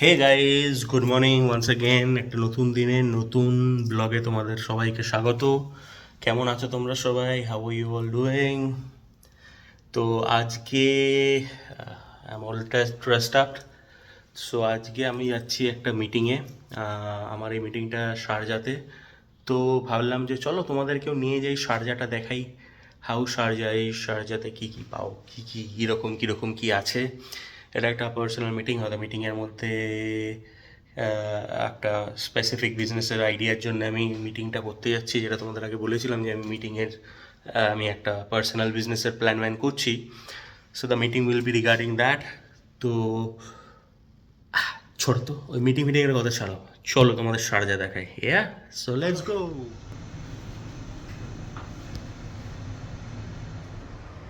হে guys, good morning once again. একটা নতুন দিনে নতুন ব্লগে তোমাদের সবাইকে স্বাগত। কেমন আছো তোমরা সবাই? How are you all doing? তো আজকে I am all dressed up. So আজকে আমি যাচ্ছি একটা মিটিংয়ে। আমার এই মিটিংটা শারজাতে। তো ভাবলাম যে চলো তোমাদেরকেও নিয়ে যাই, শারজাটা দেখাই। হাউ শারজা, এই শারজাতে কী কী পাও, কীরকম কী আছে। এটা একটা পার্সোনাল মিটিং, হয়তো মিটিংয়ের মধ্যে একটা স্পেসিফিক বিজনেসের আইডিয়ার জন্য আমি মিটিংটা করতে যাচ্ছি, যেটা তোমাদের আগে বলেছিলাম যে আমি একটা পার্সোনাল বিজনেসের প্ল্যান করছি। So the meeting will be regarding that. তো ছোট তো ওই মিটিংয়ের কথা ছাড়ো, চলো তোমাদের শারজা দেখাই। So let's go.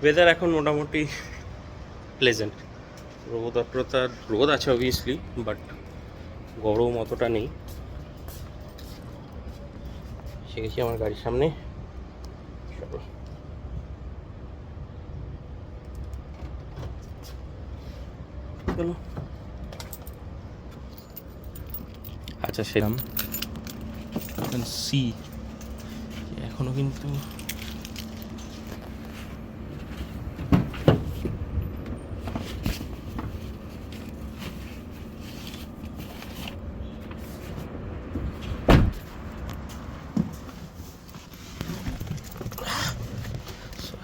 ওয়েদার এখন মোটামুটি প্লেজেন্ট। রোদ আছে অবভিয়াসলি, বাট গরম অতটা নেই। শিখেছি আমার গাড়ির সামনে। চলো, চলো। আচ্ছা, সেরকম সি এখনো কিন্তু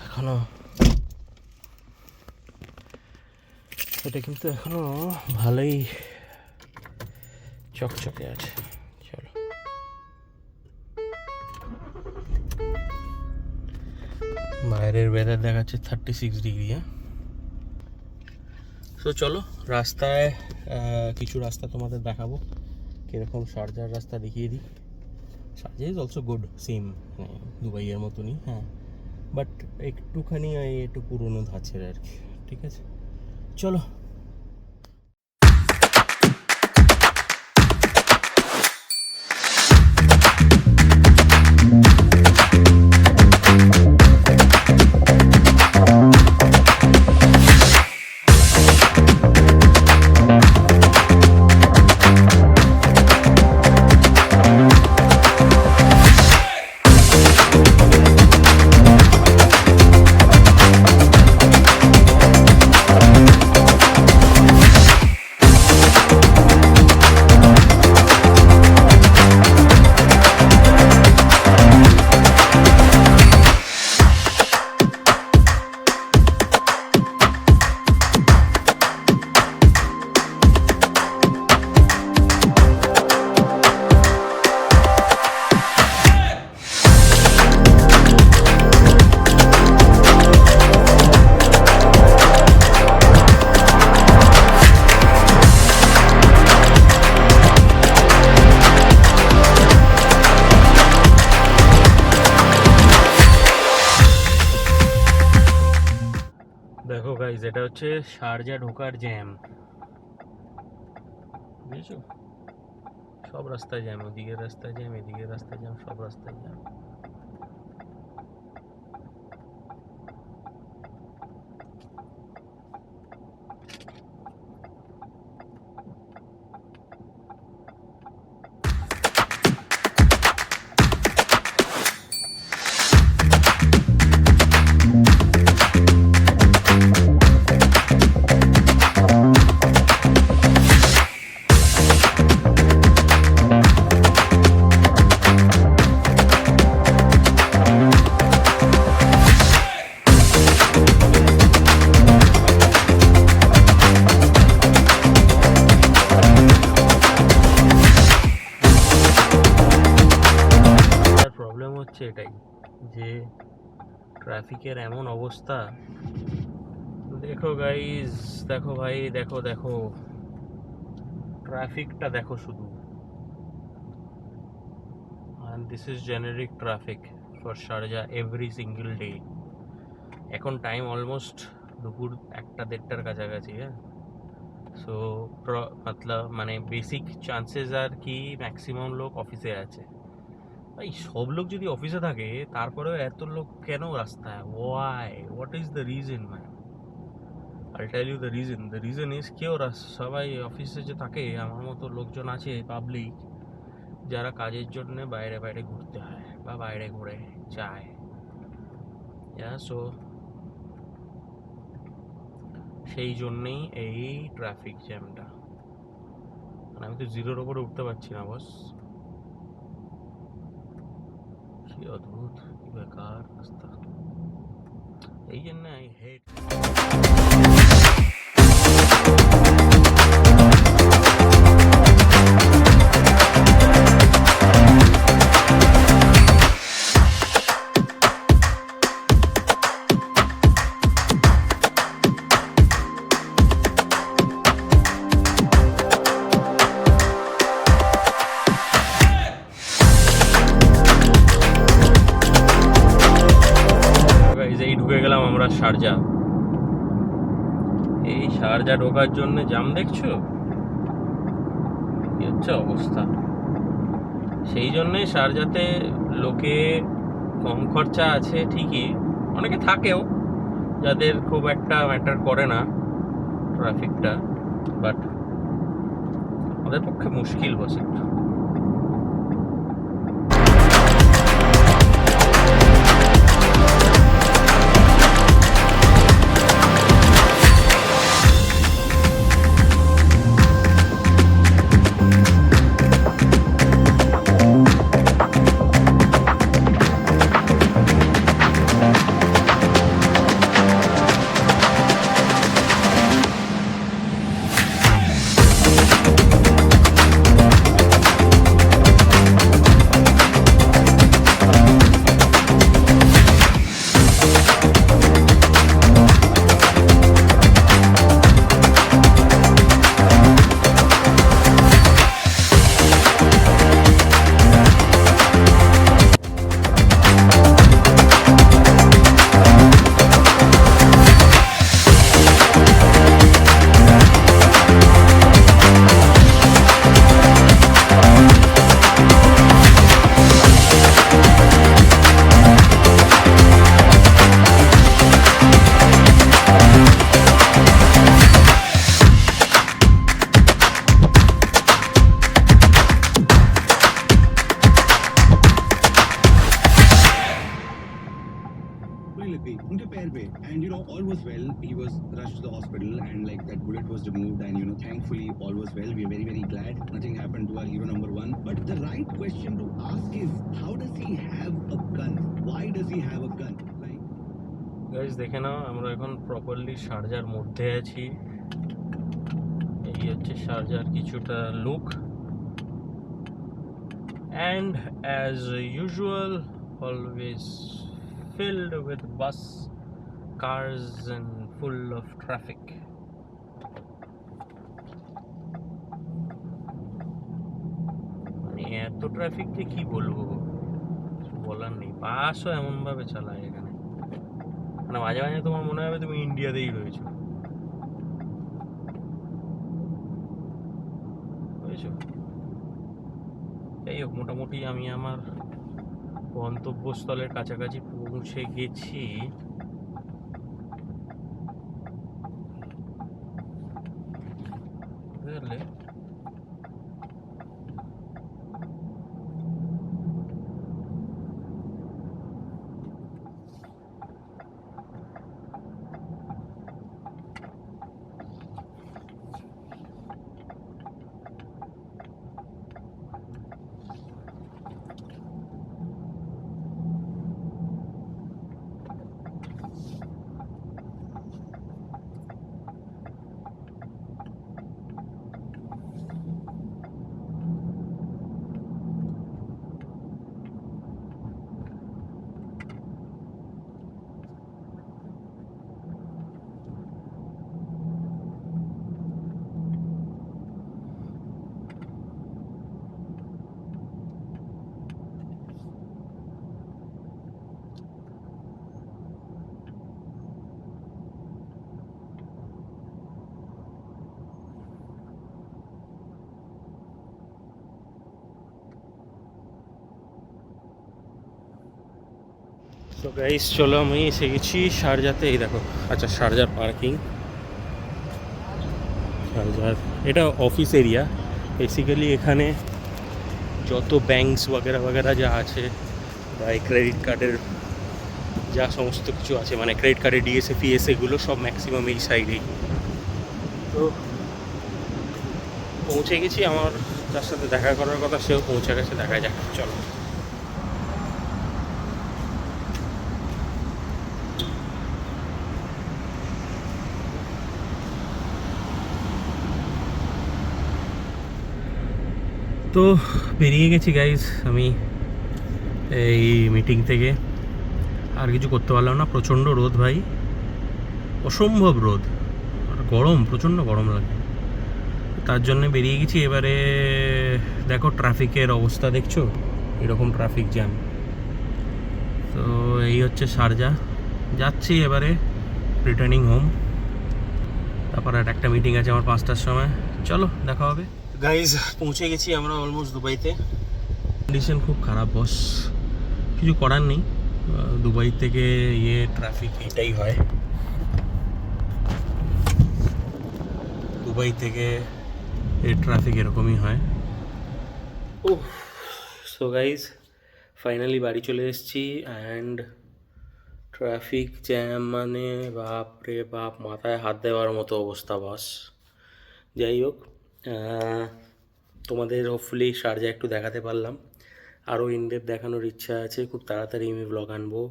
এখনো এটা কিন্তু এখনো ভালোই চকচকে আছে। চলো, বাইরের ওয়েদার দেখাচ্ছে 36 ডিগ্রি। তো চলো রাস্তায়, কিছু রাস্তা তোমাদের দেখাবো, কীরকম শারজার রাস্তা দেখিয়ে দিই। Sharjah is also good, same দুবাইয়ের মতনই, হ্যাঁ, বাট একটুখানি একটু পুরোনো ধাঁচের আর কি। ঠিক আছে, চলো। দেখো গাইজ, এটা হচ্ছে শারজা ঢোকার জ্যাম, বুঝেছো? সব রাস্তায় জ্যাম, ওদিকের রাস্তায় জ্যাম, এদিকের রাস্তায় জ্যাম, সব রাস্তায় জ্যাম। প্রবলেম হচ্ছে এটাই যে ট্রাফিকের এমন অবস্থা। দেখো গাইজ, দেখো ভাই, দেখো দেখো ট্রাফিকটা দেখো শুধু। and this is generic traffic for Sharjah every single day. এখন টাইম অলমোস্ট দুপুর 1-1:30টার কাছাকাছি। হ্যাঁ, সো মানে বেসিক চান্সেস আর কি ম্যাক্সিমাম লোক অফিসে আছে। ভাই, সব লোক যদি অফিসে থাকে, তারপরেও এত লোক কেন রাস্তায়? What is the reason man? I'll tell you the reason. The reason is কি ওরা সবাই অফিসে যে থাকে আমার মতো লোকজন আছে পাবলিক যারা কাজের জন্য বাইরে বাইরে ঘুরতে হয় বা বাইরে ঘুরে যায়, সো সেই জন্যেই এই ট্রাফিক জ্যামটা। মানে আমি তো জিরোর ওপরে উঠতে পারছি না বস, কি অদ্ভুত, কি বেকার রাস্তা। এই জন্য আই হেট। এই ঢুকে গেলাম আমরা শারজা। এই শারজা ঢোকার জন্য জাম দেখছো, কি হচ্ছে অবস্থা। সেই জন্যই শারজাতে লোকে কম খরচা আছে ঠিকই, অনেকে থাকেও যাদের খুব একটা ম্যাটার করে না ট্রাফিকটা, বাট আমাদের পক্ষে মুশকিল বসে একটু। उनके पैर पे and all was well. He was rushed to the hospital and like that bullet was removed and thankfully all was well. We are very very glad nothing happened to our hero number one. But the right question to ask is how does he have a gun? Why does he have a gun? Like guys দেখে নাও, আমরা এখন properly শারজার মধ্যে আছি। এই হচ্ছে শারজার কিছুটা look, and as usual always filled with bus cars and full of traffic. মানে এত ট্রাফিক যে কি বলবো, বলার নেই। বাসও এমন ভাবে চালায় এখানে, মানে মাঝে মাঝে তোমার মনে হবে তুমি ইন্ডিয়াতেই রয়েছো, বুঝেছো। যাই হোক, মোটামুটি আমি আমার গন্তব্যস্থলের কাছাকাছি পৌঁছে গেছি। বুঝলে, তো গাইস চলো, আমি এসে গেছি শারজাতে। এই দেখো, আচ্ছা শারজার পার্কিং শারজার এটা অফিস এরিয়া বেসিক্যালি। এখানে যত ব্যাঙ্কস वगैरह वगैरह যা আছে বা এই ক্রেডিট কার্ডের যা সমস্ত কিছু আছে, মানে ক্রেডিট কার্ডের ডিএসএ ফিএসএ এগুলো সব ম্যাক্সিমাম এই সাইডেই। তো পৌঁছে গেছি, আমার যার সাথে দেখা করার কথা সেও পৌঁছে গেছে, দেখা যাক চলো। তো বেরিয়ে গেছি গাইজ আমি এই মিটিং থেকে। আর কিছু করতে পারলাম না, প্রচণ্ড রোদ ভাই, অসম্ভব রোদ, আর গরম, প্রচণ্ড গরম লাগে। তার জন্য বেরিয়ে গেছি। এবারে দেখো ট্রাফিকের অবস্থা দেখছো, এরকম ট্রাফিক জ্যাম। তো এই হচ্ছে শারজা, যাচ্ছি এবারে রিটার্নিং হোম। তারপর আর একটা মিটিং আছে আমার 5টার সময়, চলো দেখা হবে। গাইজ পৌঁছে গেছি আমরা অলমোস্ট দুবাইতে। কন্ডিশন খুব খারাপ বস, কিছু করার নেই, দুবাই থেকে ট্রাফিক এটাই হয়, দুবাই থেকে ট্রাফিক এরকমই হয়। ও সো গাইজ ফাইনালি বাড়ি চলে এসেছি অ্যান্ড ট্রাফিক জ্যাম মানে বাপ রে বাপ, মাথায় হাত দেওয়ার মতো অবস্থা বস। যাই হোক, তোমাদের হোপফুলি শারজা একটু দেখাতে পারলাম। আরও ইনডেপথ দেখানোর ইচ্ছা আছে, খুব তাড়াতাড়ি আমি ব্লগ আনবো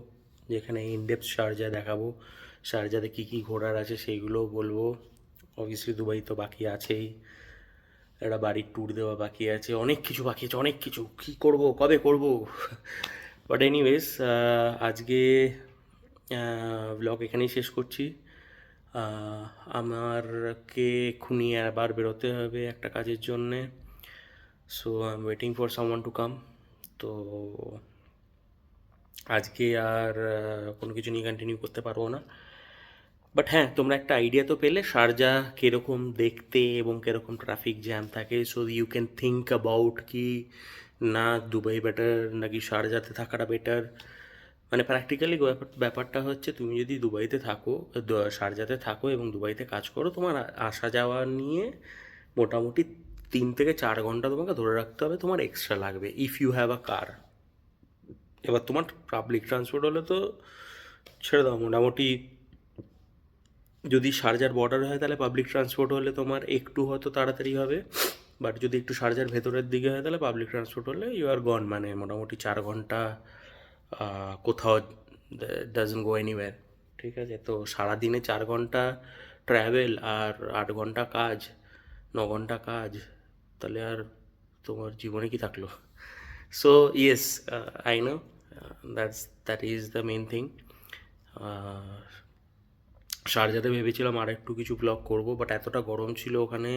যেখানে ইনডেপথ শারজা দেখাবো, শারজাতে কী কী ঘোরার আছে সেইগুলোও বলবো। অবভিয়াসলি দুবাই তো বাকি আছেই, একটা বাড়ির ট্যুর দেওয়া বাকি আছে, অনেক কিছু বাকি আছে, অনেক কিছু। কী করব, কবে করব, বাট এনিওয়েজ আজকে ব্লগ এখানেই শেষ করছি। আমারকে এক্ষুনি আবার বেরোতে হবে একটা কাজের জন্যে, so I am waiting for someone to come. তো আজকে আর কোনো কিছু নিয়ে কন্টিনিউ করতে পারবো না, বাট হ্যাঁ তোমরা একটা আইডিয়া তো পেলে শারজা কীরকম দেখতে এবং কীরকম ট্রাফিক জ্যাম থাকে। So you can think about কি না দুবাই বেটার নাকি শারজাতে থাকাটা বেটার। মানে প্র্যাকটিক্যালি ব্যাপারটা হচ্ছে, তুমি যদি দুবাইতে থাকো, শারজাতে থাকো এবং দুবাইতে কাজ করো, তোমার আসা যাওয়া নিয়ে মোটামুটি 3 থেকে 4 ঘন্টা তোমাকে ধরে রাখতে হবে, তোমার এক্সট্রা লাগবে ইফ ইউ হ্যাভ আ কার। এবার তোমার পাবলিক ট্রান্সপোর্ট হলে তো ছেড়ে দাও, মোটামুটি যদি শারজার বর্ডার হয় তাহলে পাবলিক ট্রান্সপোর্ট হলে তোমার একটু হয়তো তাড়াতাড়ি হবে, বাট যদি একটু শারজার ভেতরের দিকে হয় তাহলে পাবলিক ট্রান্সপোর্ট হলে ইউ আর গন, মানে মোটামুটি 4 ঘন্টা কোথাও ডাজন্ট গো এনিওয়্যার। ঠিক আছে, তো সারাদিনে 4 ঘন্টা ট্র্যাভেল আর 8 ঘন্টা কাজ, 9 ঘন্টা কাজ, তাহলে আর তোমার জীবনে কি থাকলো। So yes, I know that is the main thing. শারজাতে ভেবেছিলাম আর একটু কিছু ব্লগ করব, বাট এতটা গরম ছিল ওখানে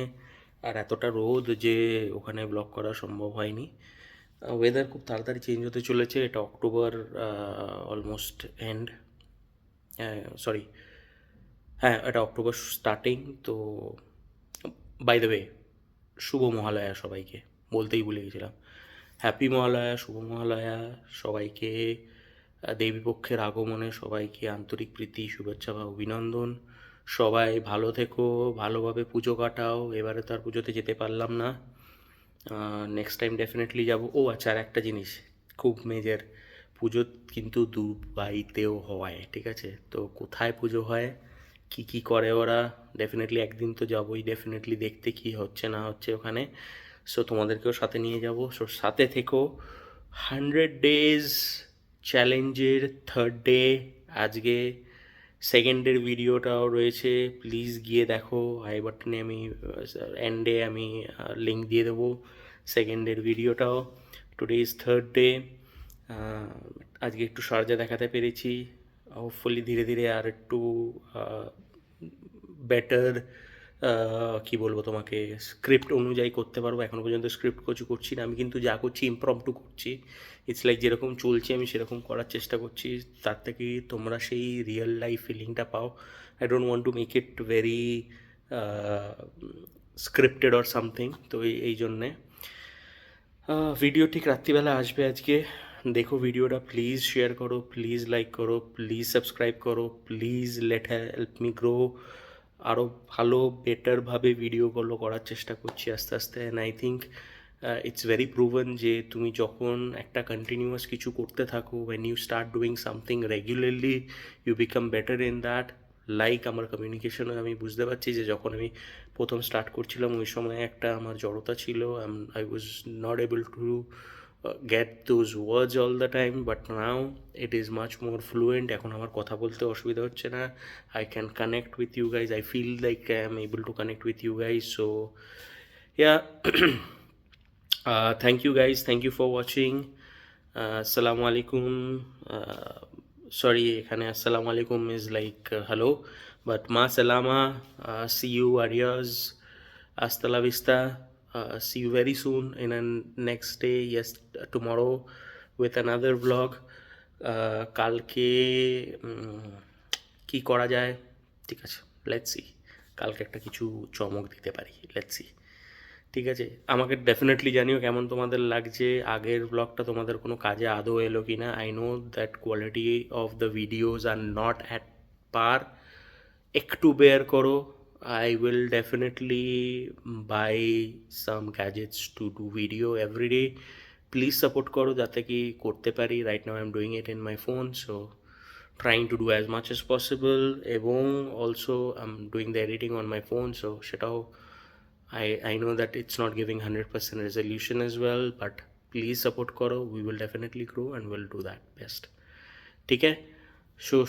আর এতটা রোদ যে ওখানে ব্লগ করা সম্ভব হয়নি। ওয়েদার খুব তাড়াতাড়ি চেঞ্জ হতে চলেছে, এটা অক্টোবর অলমোস্ট এন্ড, সরি হ্যাঁ এটা অক্টোবর স্টার্টিং। তো বাই দ্য ওয়ে শুভ মহালয়া সবাইকে, বলতেই ভুলে গেছিলাম, হ্যাপি মহালয়া, শুভ মহালয়া সবাইকে। দেবীপক্ষের আগমনে সবাইকে আন্তরিক প্রীতি, শুভেচ্ছা বা অভিনন্দন। সবাই ভালো থেকো, ভালোভাবে পুজো কাটাও। এবারে তো আর পুজোতে যেতে পারলাম না, নেক্সট টাইম ডেফিনেটলি যাব। ও আচ্ছা, আর একটা জিনিস খুব মেজর, পুজো কিন্তু দুবাইতেও হয়, ঠিক আছে? তো কোথায় পুজো হয়, কি কি করে ওরা, ডেফিনেটলি একদিন তো যাবোই, ডেফিনেটলি দেখতে কি হচ্ছে না হচ্ছে ওখানে। সো তোমাদেরকেও সাথে নিয়ে যাব, সো সাথে থেকো। 100 ডেজ চ্যালেঞ্জের 3rd ডে আজকে, সেকেন্ডের ভিডিওটাও রয়েছে, প্লিজ গিয়ে দেখো। আই বাটনে আমি এন্ডে আমি লিঙ্ক দিয়ে দেবো সেকেন্ডের ভিডিওটাও। Today is 3rd day. আজকে একটু শারজা দেখাতে পেরেছি, হোপফুলি ধীরে ধীরে আর একটু বেটার কি বলবো তোমাকে, স্ক্রিপ্ট অনুযায়ী করতে পারবো। এখনও পর্যন্ত স্ক্রিপ্ট কিছু করছি না আমি, কিন্তু যা করছি ইমপ্রম্পটু করছি। ইটস লাইক যেরকম চলছে আমি সেরকম করার চেষ্টা করছি, তার থেকে তোমরা সেই রিয়েল লাইফ ফিলিংটা পাও। I don't want to make it very scripted or something. তো এই জন্যে ভিডিও ঠিক রাত্রিবেলা আসবে আজকে, দেখো ভিডিওটা, প্লিজ শেয়ার করো, প্লিজ লাইক করো, প্লিজ সাবস্ক্রাইব করো, প্লিজ হেল্প মি গ্রো। আরও ভালো বেটারভাবে ভিডিওগুলো করার চেষ্টা করছি আস্তে আস্তে। And I think it's very proven যে তুমি যখন একটা কন্টিনিউয়াস কিছু করতে থাকো, when you start doing something regularly, you become better in that. Like আমার কমিউনিকেশনে আমি বুঝতে পারছি যে যখন আমি প্রথম স্টার্ট করছিলাম ওই সময় একটা আমার জড়তা ছিল, I was not able to get those words all the time, but now it is much more fluent. এখন আমার কথা বলতে অসুবিধা হচ্ছে না, I can connect with you guys, I feel like I am able to connect with you guys. So yeah, thank you guys, thank you for watching. Assalamu alaikum. Sorry, এখানে assalamu alaikum is like hello, but ma salama. See you, adios, hasta la vista. See you very soon in a next day, yes, tomorrow with another vlog. কালকে কি করা যায়, ঠিক আছে, let's see, কালকে একটা কিছু চমক দিতে পারি, লেটস সি। ঠিক আছে, আমাকে ডেফিনেটলি জানিও কেমন তোমাদের লাগছে, আগের ব্লগটা তোমাদের কোনো কাজে আদৌ এলো কি না। I know that quality of the videos are not at par, একটু বেয়ার করো। I will definitely buy some gadgets to do video every day. Please support করো যাতে কি করতে পারি। Right now I'm doing it in my phone, so trying to do as much as possible. এবং also I'm doing the editing on my phone, so সেটাও I know that it's not giving 100% resolution as well, but please support করো, we will definitely grow and we'll do that best. ঠিক আছে,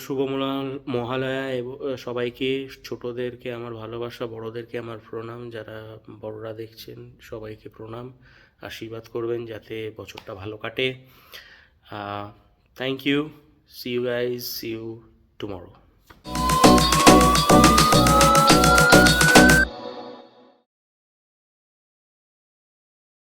শুভ মহালয়া এবং সবাইকে, ছোটদেরকে আমার ভালোবাসা, বড়দেরকে আমার প্রণাম, যারা বড়রা দেখছেন সবাইকে প্রণাম, আশীর্বাদ করবেন যাতে বছরটা ভালো কাটে। Thank you, see you guys, see you tomorrow.